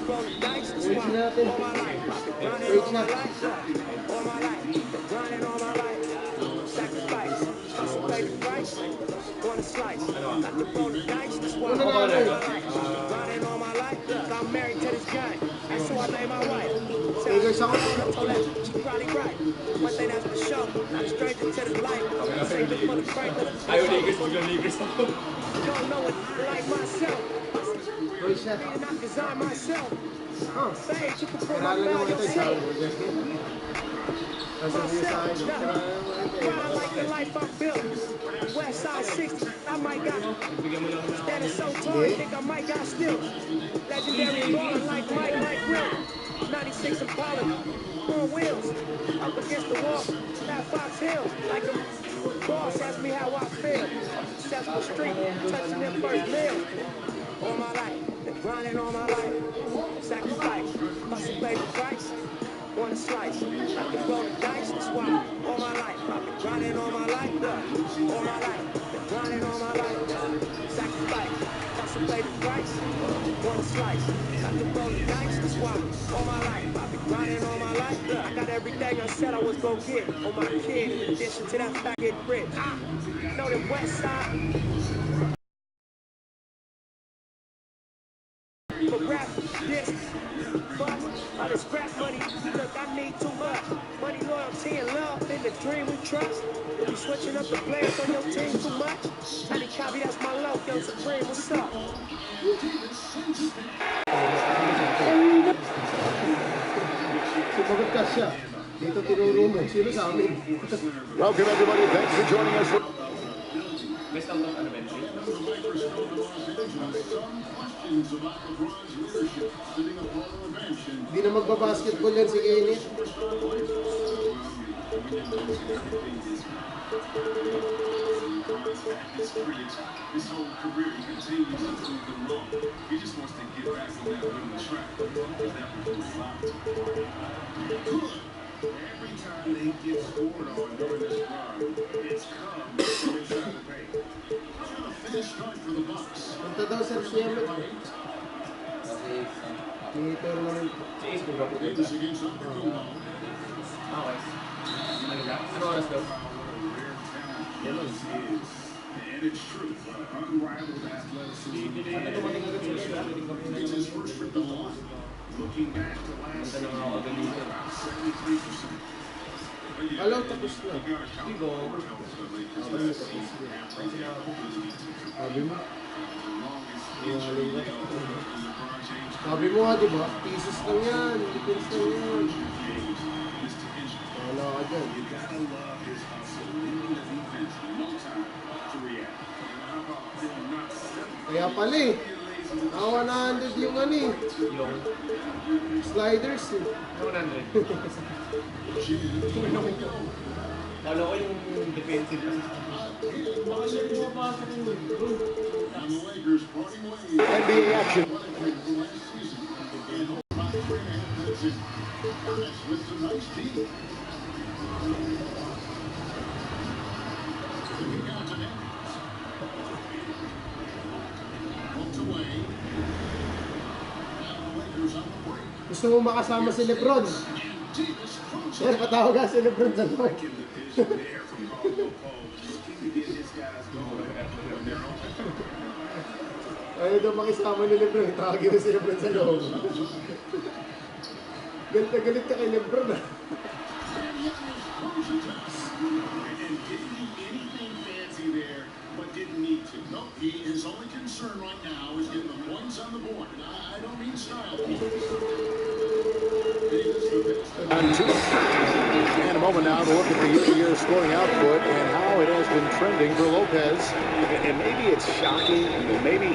roll the dice, that's why all my life, I've been grinding all my life, all my life, been grinding all my life, sacrifice, hustle pay the price, want a slice, got to roll the dice, that's why all my life, grinding all my life, I'm married to this guy, that's who I made my wife, I told her, she probably right, one thing that's for sure, not a stranger to this life, say look for the Frank, Ayaw Lakers, biglang Lakers ako. don't know it like myself. And I design myself. Say, you can put my bag yourself. Myself, I like the life I built. West Side 60, I might got standing so tall, I think I might got still. Legendary baller like Mike Will. 96 Impala, on wheels. Up against the wall, that Fox Hill. Like a boss asked me how I feel. Successful street, touching their first meal. All my life, been grinding all my life. Sacrifice, hustle pay the price. Want a slice, I can roll the dice, that's why all my life, I've been grinding all my life, all my life, been grinding all my life, sacrifice, hustle pay the price, want a slice, I can roll the dice, that's why all my life, I've been grinding all my life, I got everything I said I was gonna get on my kid, in addition to that faggot rich, know the West Side, for rap, this, but all this scrap money, look, I need too much. Money, loyalty, and love in the dream we trust. If you switching up the players on your team too much, Tiny Copy, that's my love, Young Supreme, what's up? Welcome everybody, thanks for joining us. Hindi na magbabasketball yan si Kenneth. His whole career he continues to prove them wrong. He just wants to get back on that winning track. Because that was his life. Every time they get scored on during this run, it's come from inside the paint. A finish strong for the Bucks. Punta daw sa Siemens. Tournament. This against Oklahoma. Ano oras daw? And it's true, unrivaled athleticism. It's his first trip to the line. Looking back to last season, about 73%. Alam, tapos na. Sabi mo? Sabi mo nga, diba? Pieces lang yan. Defense lang yan. Wala ka dyan. Kaya pala eh. 100 yung ano eh. Sliders eh. 100. Kala ko yung defensive kasi. NBA action. Gusto mo makasama si Lebron? Yan, patawag ka si Lebron sa Lord. Ayaw daw makisama ni Lebron, tawagin mo si Lebron sa loob. Galit na galit ka kay Lebron ah. His only concern right now is getting the points on the board. And I don't mean style. And a moment now to look at the year-to-year scoring output and how it has been trending for Lopez. And maybe it's shocking, maybe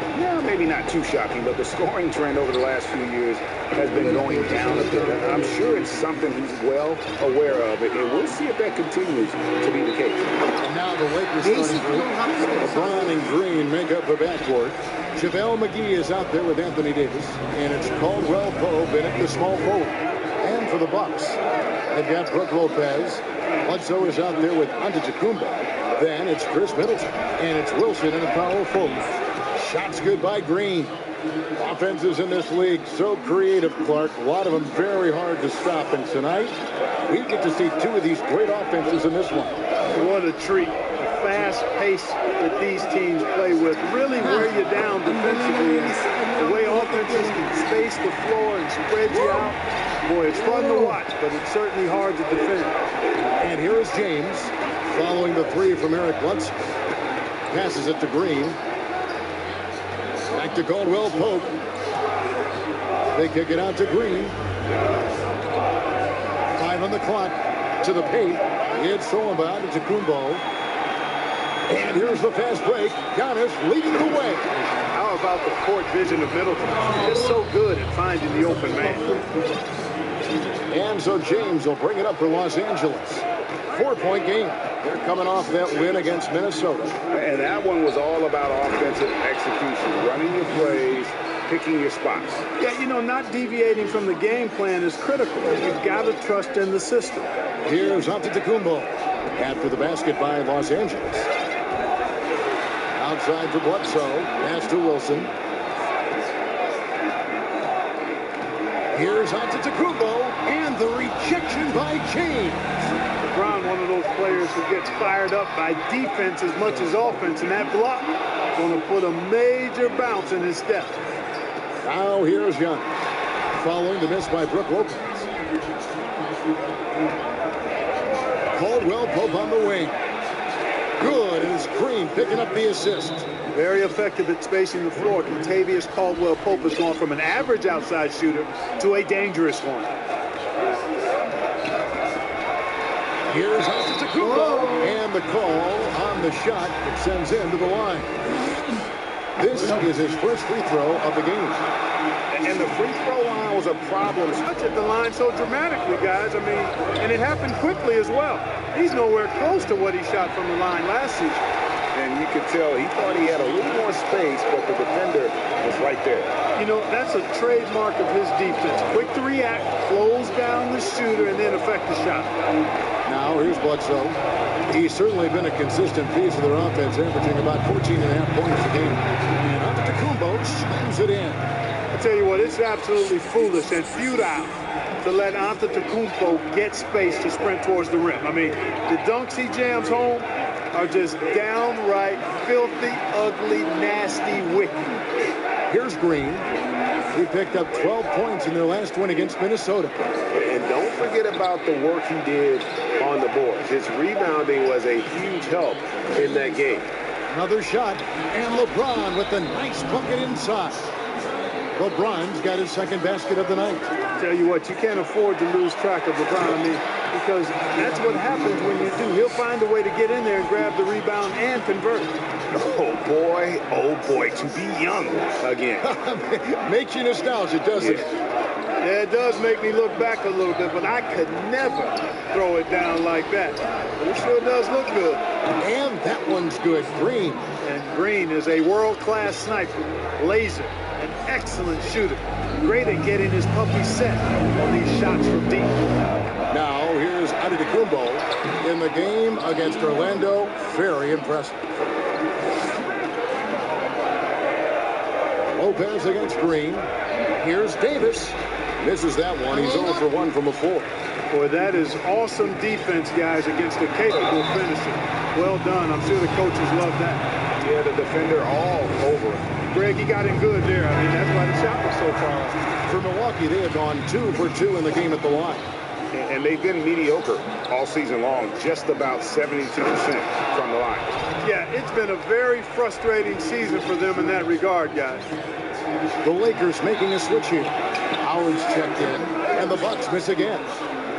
not too shocking, but the scoring trend over the last few years has been going down a bit. I'm sure it's something he's well aware of, and we'll see if that continues to be the case. And now the Lakers starting group. LeBron and Green make up the backcourt. JaVale McGee is out there with Anthony Davis, and it's Caldwell Pope in at the small forward. And for the Bucks, they've got Brook Lopez. Bledsoe is out there with Antetokounmpo. Then it's Chris Middleton, and it's Wilson in the power forward. Shots good by Green. Offenses in this league so creative, Clark. A lot of them very hard to stop. And tonight, we get to see two of these great offenses in this one. What a treat. The fast pace that these teams play with really wear you down defensively. And the way offenses can space the floor and spread you out, boy, it's fun to watch, but it's certainly hard to defend. And here is James following the three from Eric Lutzke. Passes it to Green. Back to Caldwell Pope. They kick it out to Green. 5 on the clock. To the paint. It's Solomon to Kumbo. And here's the fast break. Giannis leading the way. How about the court vision of Middleton? Just so good at finding the open man. And so James will bring it up for Los Angeles. 4-point game. They're coming off that win against Minnesota. And that one was all about offensive execution, running your plays, picking your spots. Yeah, you know, not deviating from the game plan is critical. You've got to trust in the system. Here's Antetokounmpo after the basket by Los Angeles. Outside for Bledsoe. Pass to Wilson. Here's Antetokounmpo and the rejection by James. LeBron, one of those players who gets fired up by defense as much as offense, and that block going to put a major bounce in his step. Now here's Young, following the miss by Brook Lopez. Caldwell Pope on the wing. Good, and it's Green picking up the assist. Very effective at spacing the floor. Kentavious Caldwell Pope has gone from an average outside shooter to a dangerous one. Here's Antetokounmpo, and the call on the shot that sends him to the line. This is his first free throw of the game. And the free throw line was a problem. Touch at the line so dramatically, guys. I mean, and it happened quickly as well. He's nowhere close to what he shot from the line last season. And you could tell he thought he had a little more space, but the defender was right there. You know, that's a trademark of his defense. Quick to react, close down the shooter, and then affect the shot. Now here's Bledsoe. He's certainly been a consistent piece of their offense, averaging about 14.5 points a game. And Antetokounmpo slams it in. I tell you what, it's absolutely foolish and futile to let Antetokounmpo get space to sprint towards the rim. I mean, the dunks he jams home are just downright filthy, ugly, nasty, wicked. Here's Green. He picked up 12 points in their last win against Minnesota. And don't forget about the work he did on the boards. His rebounding was a huge help in that game. Another shot, and LeBron with the nice bucket inside. LeBron's got his second basket of the night. Tell you what, you can't afford to lose track of LeBron. I mean, because that's what happens when you do. He'll find a way to get in there and grab the rebound and convert. Oh boy, to be young again. Makes you nostalgic, doesn't it? Yeah, it does make me look back a little bit, but I could never throw it down like that. But it sure does look good. And that one's good. Green. And Green is a world-class sniper, laser, an excellent shooter. Great at getting his puppy set on these shots from deep. Now here's Antetokounmpo in the game against Orlando. Very impressive. Lopez against Green. Here's Davis. Misses that one. He's 0 for 1 from a 4. Boy, that is awesome defense, guys, against a capable finisher. Well done. I'm sure the coaches love that. Yeah, the defender all over him. Greg, he got in good there. I mean, that's why the shot was so far off. For Milwaukee, they have gone 2 for 2 in the game at the line. And they've been mediocre all season long, just about 72% from the line. Yeah, it's been a very frustrating season for them in that regard, guys. The Lakers making a switch here. Howard's checked in, and the Bucks miss again.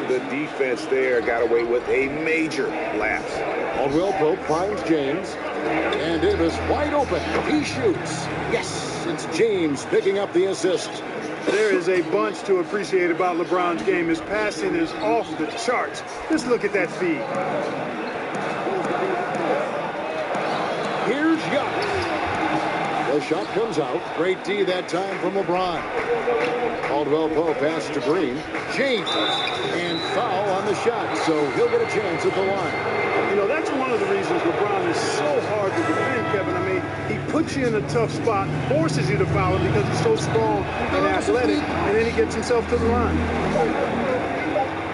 The defense there got away with a major lapse. Caldwell Pope finds James, and Davis wide open. He shoots. Yes, it's James picking up the assist. There is a bunch to appreciate about LeBron's game. His passing is off the charts. Just look at that feed. Here's Young. The shot comes out. Great D that time from LeBron. Caldwell Pope pass to Green. James. And foul on the shot, so he'll get a chance at the line. You know, that's one of the reasons LeBron is so hard to defend, Kevin. I mean, he puts you in a tough spot, forces you to foul him because he's so strong and athletic, and then he gets himself to the line.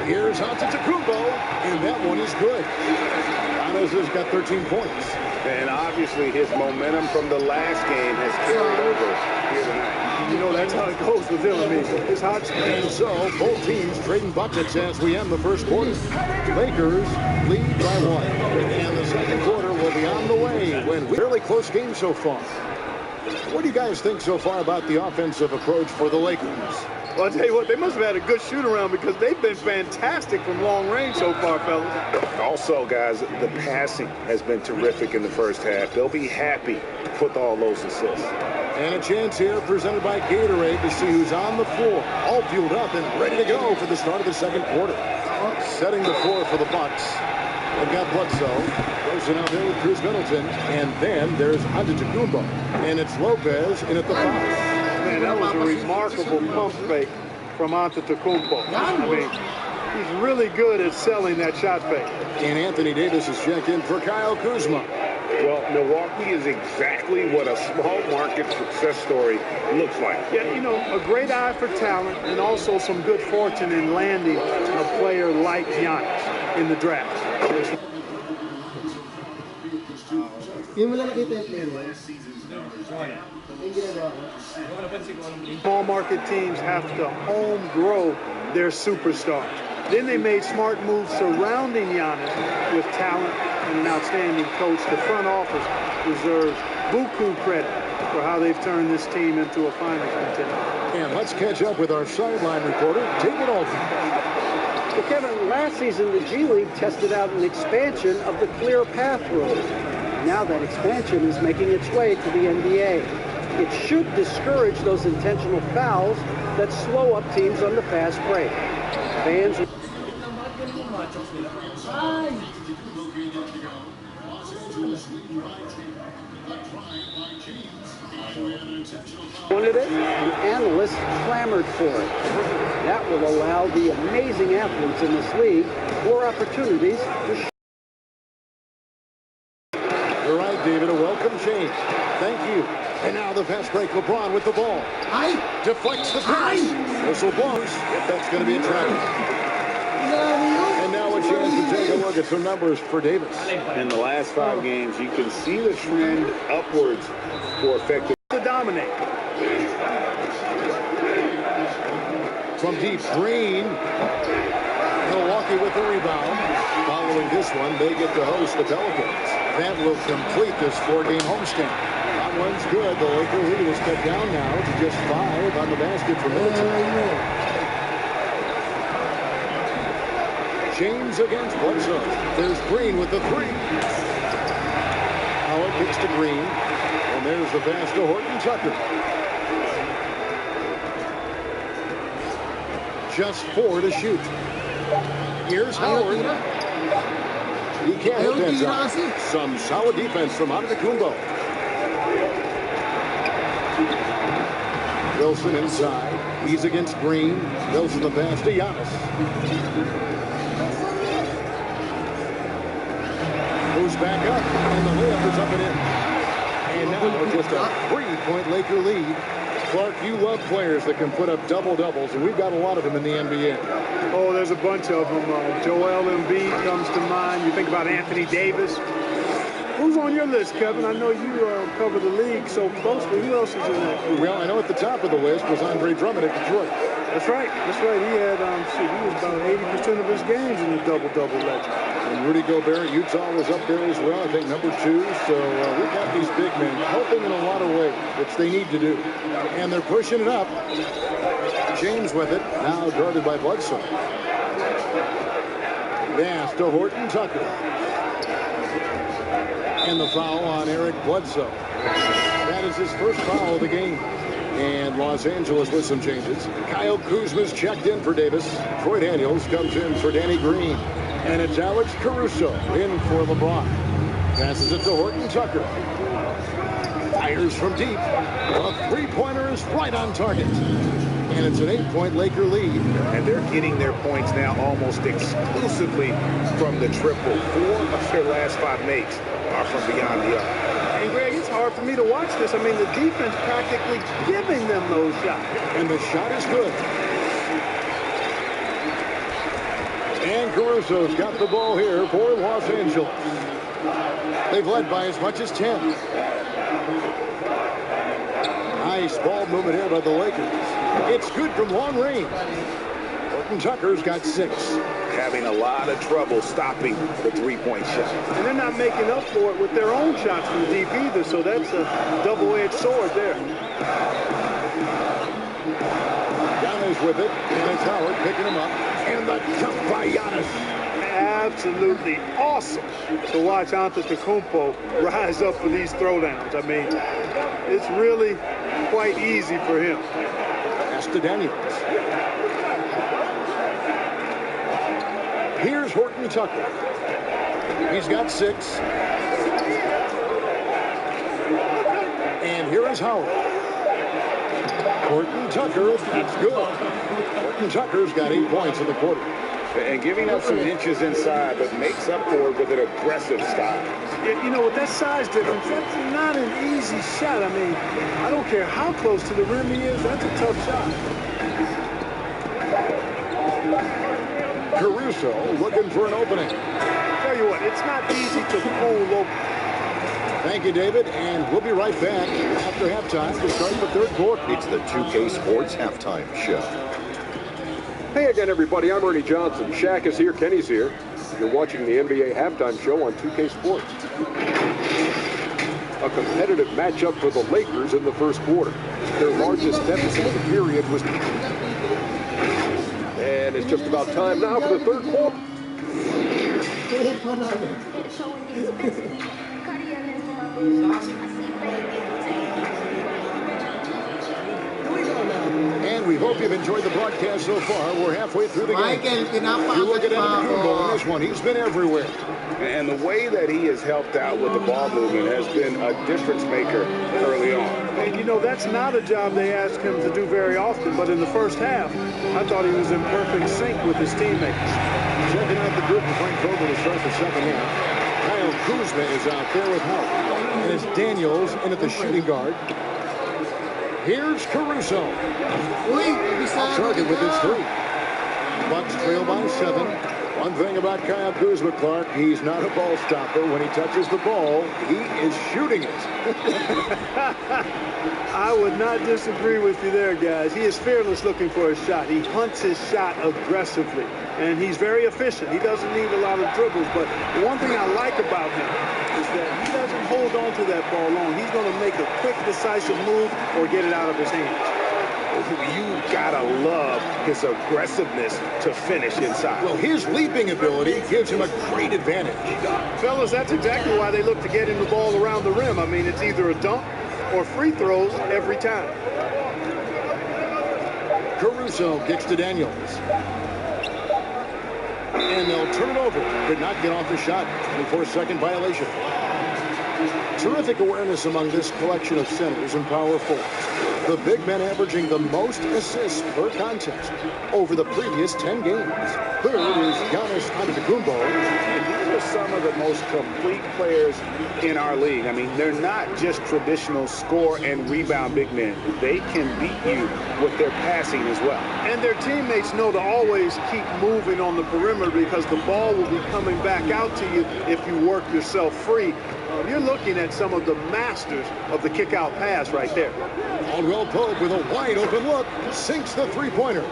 Here's Antetokounmpo, and that one is good. Giannis has got 13 points. And obviously his momentum from the last game has carried over here tonight. You know, that's how it goes with him. I mean, it's hot. And so both teams trading buckets as we end the first quarter. Lakers lead by 1. And the second quarter will be on the way when we're fairly close game so far. What do you guys think so far about the offensive approach for the Lakers? Well, I'll tell you what, they must have had a good shoot-around because they've been fantastic from long range so far, fellas. Also, guys, the passing has been terrific in the first half. They'll be happy with all those assists. And a chance here presented by Gatorade to see who's on the floor. All fueled up and ready to go for the start of the second quarter. Setting the floor for the Bucks. They've got Bledsoe. Goes in out there with Chris Middleton. And then there's Antetokounmpo. And it's Lopez in at the foul. Man, that was a remarkable pump fake from Antetokounmpo. I mean, he's really good at selling that shot fake. And Anthony Davis is checked in for Kyle Kuzma. Well, Milwaukee is exactly what a small market success story looks like. Yeah, you know, a great eye for talent and also some good fortune in landing a player like Giannis in the draft. Yung mo lang nakita yung player mo. Yung ginagawa ko. Small market teams have to home grow their superstars. Then they made smart moves surrounding Giannis with talent and an outstanding coach. The front office deserves buku credit for how they've turned this team into a finals contender. And let's catch up with our sideline reporter, David Aldridge. Well, Kevin, last season the G League tested out an expansion of the clear path rule. Now that expansion is making its way to the NBA. It should discourage those intentional fouls that slow up teams on the fast break. Fans. Wanted it, and analysts clamored for it. That will allow the amazing athletes in this league more opportunities to. You're right, David. A welcome change. Thank you. And now the fast break. LeBron with the ball. Deflects the pass. Whistle blows. If that's going to be a try. And now a chance to take a look at some numbers for Davis. In the last 5 games, you can see the trend upwards for effective. To dominate. From deep, Green. Milwaukee with the rebound. Following this one, they get to host the Pelicans. That will complete this 4-game homestand. That one's good. The Laker lead is cut down now to just 5 on the basket for Middleton. James against Bledsoe. There's Green with the 3. Howard kicks to Green. And there's the pass to Horton Tucker. Just 4 to shoot. Here's Howard. He can't hit that shot. Some solid defense from Antetokounmpo. Wilson inside. He's against Green. Wilson the pass to Giannis. Moves back up, and the layup is up and in. And now just a 3-point Laker lead. Clark, you love players that can put up double-doubles, and we've got a lot of them in the NBA. Oh, there's a bunch of them. Joel Embiid comes to mind. You think about Anthony Davis. Who's on your list, Kevin? I know you cover the league so closely. Who else is in that group? Well, I know at the top of the list was Andre Drummond at Detroit. That's right. That's right. He had, he was about 80% of his games in the double-double legend. And Rudy Gobert, Utah was up there as well, I think number 2. So we've got these big men helping in a lot of ways, which they need to do. And they're pushing it up. James with it, now guarded by Bledsoe. Pass to Horton Tucker. And the foul on Eric Bledsoe. That is his first foul of the game. And Los Angeles with some changes. Kyle Kuzma's checked in for Davis. Troy Daniels comes in for Danny Green. And it's Alex Caruso in for LeBron. Passes it to Horton Tucker. Fires from deep. A 3-pointer is right on target. And it's an 8-point Laker lead. And they're getting their points now almost exclusively from the triple. 4 of their last 5 makes are from beyond the arc. And Greg, it's hard for me to watch this. I mean, the defense practically giving them those shots. And the shot is good. And Caruso's got the ball here for Los Angeles. They've led by as much as 10. Nice ball movement here by the Lakers. It's good from long range. Horton Tucker's got 6. Having a lot of trouble stopping the three-point shot. And they're not making up for it with their own shots from deep either, so that's a double-edged sword there. Giannis with it, and it's Howard picking him up. And the jump by Giannis. Absolutely awesome to watch Antetokounmpo rise up for these throwdowns. I mean, it's really quite easy for him. Pass to Daniels. Here's Horton Tucker. He's got 6. And here is Howard. Horton Tucker, that's good. Horton Tucker's got 8 points in the quarter. And giving up some inches inside, but makes up for it with an aggressive style. Yeah, you know, with that size difference, that's not an easy shot. I mean, I don't care how close to the rim he is, that's a tough shot. Caruso looking for an opening. Tell you what, it's not easy to pull open. Thank you, David, and we'll be right back after halftime to start the third quarter. It's the 2K Sports Halftime Show. Hey again, everybody. I'm Ernie Johnson. Shaq is here. Kenny's here. You're watching the NBA Halftime Show on 2K Sports. A competitive matchup for the Lakers in the first quarter. Their largest deficit of the period was... And it's just about time now for the third quarter. And we hope you've enjoyed the broadcast so far. We're halfway through the game. You look at Antetokounmpo in this one. He's been everywhere. And the way that he has helped out with the ball movement has been a difference maker early on. And you know, that's not a job they ask him to do very often, but in the first half, I thought he was in perfect sync with his teammates. Checking out the group of Frank Vogel to start the second half. Kyle Kuzma is out there with Howard. And it's Daniels in at the shooting guard. Here's Caruso. Target with his 3. Bucks trail by 7. One thing about Kyle Kuzma, Clark, he's not a ball stopper. When he touches the ball, he is shooting it. I would not disagree with you there, guys. He is fearless looking for a shot. He hunts his shot aggressively, and he's very efficient. He doesn't need a lot of dribbles, but the one thing I like about him is that he doesn't hold on to that ball long. He's going to make a quick, decisive move or get it out of his hands. You gotta love his aggressiveness to finish inside. Well, his leaping ability gives him a great advantage. Fellas, that's exactly why they look to get him the ball around the rim. I mean, it's either a dunk or free throws every time. Caruso kicks to Daniels. And they'll turn it over. Could not get off the shot. 24-second violation. Terrific awareness among this collection of centers and power forwards. The big men averaging the most assists per contest over the previous 10 games. Third is Giannis Antetokounmpo. And these are some of the most complete players in our league. I mean, they're not just traditional score and rebound big men. They can beat you with their passing as well. And their teammates know to always keep moving on the perimeter because the ball will be coming back out to you if you work yourself free. You're looking at some of the masters of the kick-out pass right there. Caldwell Pope with a wide-open look sinks the three-pointer.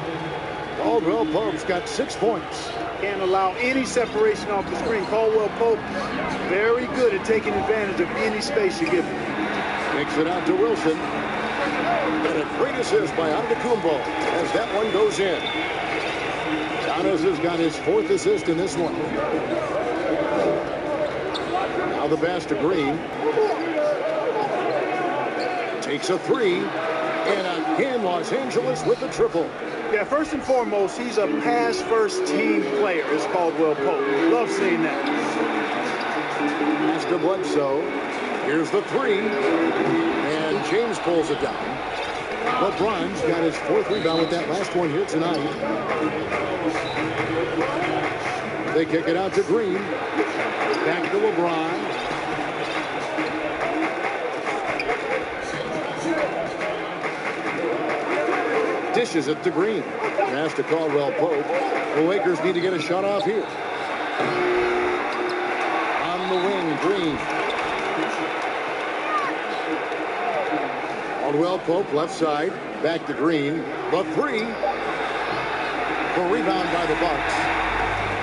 Caldwell Pope's got 6 points. Can't allow any separation off the screen. Caldwell Pope, very good at taking advantage of any space you give him. Takes it out to Wilson. And a great assist by Antetokounmpo as that one goes in. Giannis has got his 4th assist in this one. Now the pass to Green. Takes a 3. And again, Los Angeles with the triple. Yeah, first and foremost, he's a pass-first team player, is Caldwell Pope. Love seeing that. Pass to Bledsoe. Here's the 3. And James pulls it down. LeBron's got his 4th rebound with that last one here tonight. They kick it out to Green. Back to LeBron. Dishes it to Green. Pass to Caldwell Pope. The Lakers need to get a shot off here. On the wing, Green. Caldwell Pope, left side. Back to Green. The 3. The rebound by the Bucks.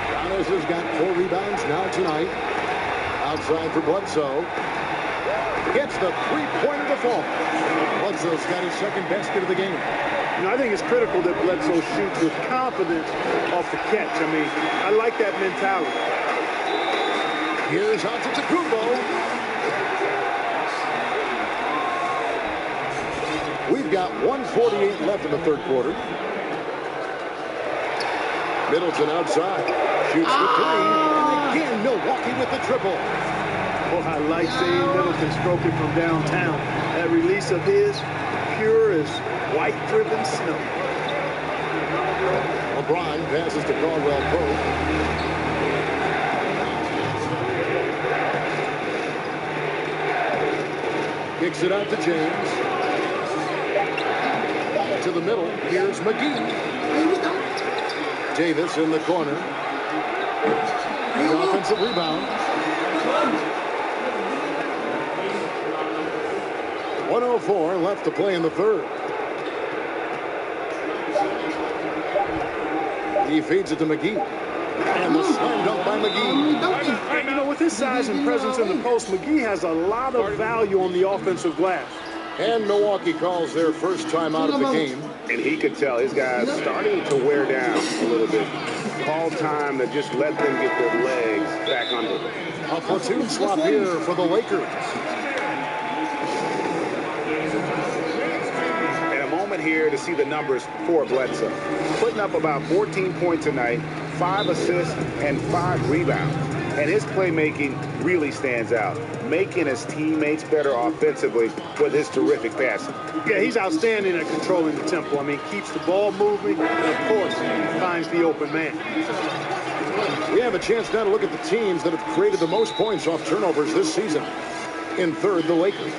Giannis has got 4 rebounds now tonight. Outside for Bledsoe. Gets the 3-pointer to fall. Bledsoe's got his 2nd basket of the game. You know, I think it's critical that Bledsoe shoots with confidence off the catch. I mean, I like that mentality. Here's Antetokounmpo. We've got 1:48 left in the 3rd quarter. Middleton outside. Shoots the 3. And again, Milwaukee with the triple. Well, I like seeing Middleton stroking from downtown. That release of his, pure as white-driven snow. LeBron passes to Caldwell Pope. Kicks it out to James. To the middle. Here's McGee. Davis in the corner. An offensive rebound. 1:04 left to play in the 3rd. He feeds it to McGee. And the slam dunk by McGee. You know, with his size and presence in the post, McGee has a lot of value on the offensive glass. And Milwaukee calls their first time out of the game. And he could tell his guys starting to wear down a little bit. Call time to just let them get their legs back under them. A platoon swap here for the Lakers. And a moment here to see the numbers for Bledsoe. Putting up about 14 points tonight, 5 assists, and 5 rebounds. And his playmaking really stands out, making his teammates better offensively with his terrific passing. Yeah, he's outstanding at controlling the tempo. I mean, keeps the ball moving, and of course, finds the open man. We have a chance now to look at the teams that have created the most points off turnovers this season. In 3rd, the Lakers.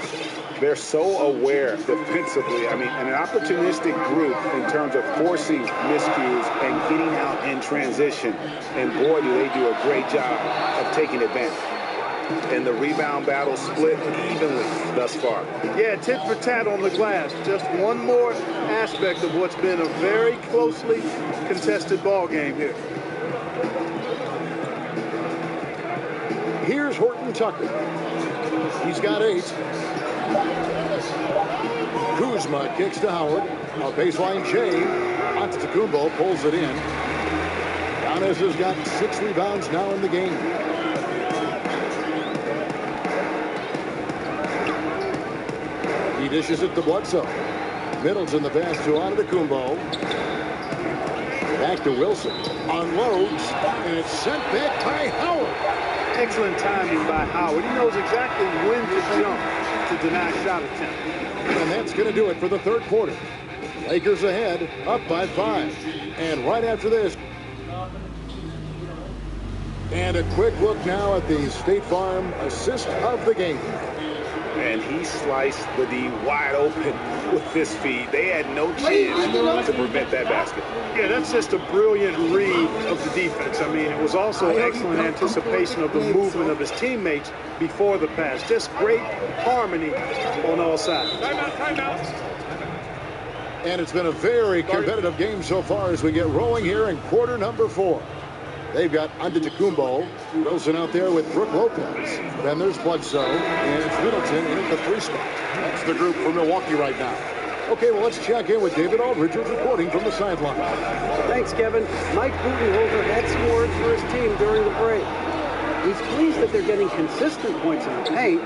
They're so aware defensively. I mean, an opportunistic group in terms of forcing miscues and getting out in transition. And boy, do they do a great job of taking advantage. And the rebound battle split evenly thus far. Yeah, tit for tat on the glass. Just one more aspect of what's been a very closely contested ball game here. Here's Horton Tucker. He's got 8. Kuzma kicks to Howard. A baseline Jay. Antetokounmpo pulls it in. Giannis has got 6 rebounds now in the game. He dishes it to Bledsoe. Middleton the pass to Antetokounmpo. Back to Wilson. Unloads. And it's sent back by Howard. Excellent timing by Howard. He knows exactly when to jump to deny shot attempt. And that's going to do it for the 3rd quarter. Lakers ahead, up by 5. And right after this. And a quick look now at the State Farm assist of the game. And he sliced the D wide open with his feet. They had no chance to prevent that basket. Yeah, that's just a brilliant read of the defense. I mean, it was also excellent anticipation of the movement of his teammates before the pass. Just great harmony on all sides. Timeout. And it's been a very competitive game so far as we get rolling here in quarter number 4. They've got Antetokounmpo, Wilson out there with Brook Lopez. Then there's Bledsoe, and it's Middleton in at the 3 spot. That's the group for Milwaukee right now. Okay, well, let's check in with David Aldridge reporting from the sideline. Thanks, Kevin. Mike Budenholzer had some words for his team during the break. He's pleased that they're getting consistent points in the paint.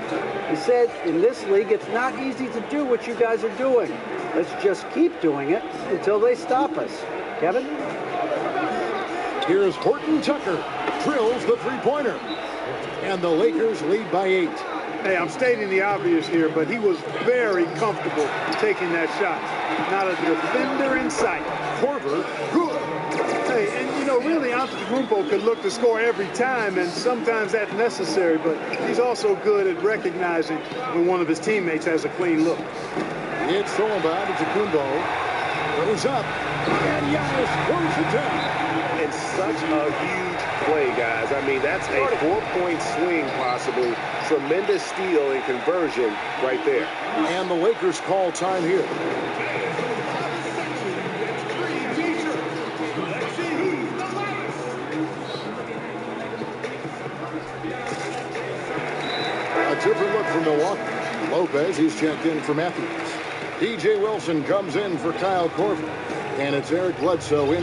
He said, in this league, it's not easy to do what you guys are doing. Let's just keep doing it until they stop us. Kevin? Here's Horton Tucker, drills the 3-pointer. And the Lakers lead by 8. Hey, I'm stating the obvious here, but he was very comfortable taking that shot. Not a defender in sight. Korver, good. Hey, and you know, really, Antetokounmpo could look to score every time, and sometimes that's necessary, but he's also good at recognizing when one of his teammates has a clean look. It's stolen by Antetokounmpo. Goes up, and Giannis throws it down. And such a huge play, guys. I mean, that's a 4-point swing, possibly. Tremendous steal and conversion right there. And the Lakers call time here. A different look from Milwaukee. Lopez, he's checked in for Matthews. DJ Wilson comes in for Kyle Korver. And it's Eric Bledsoe in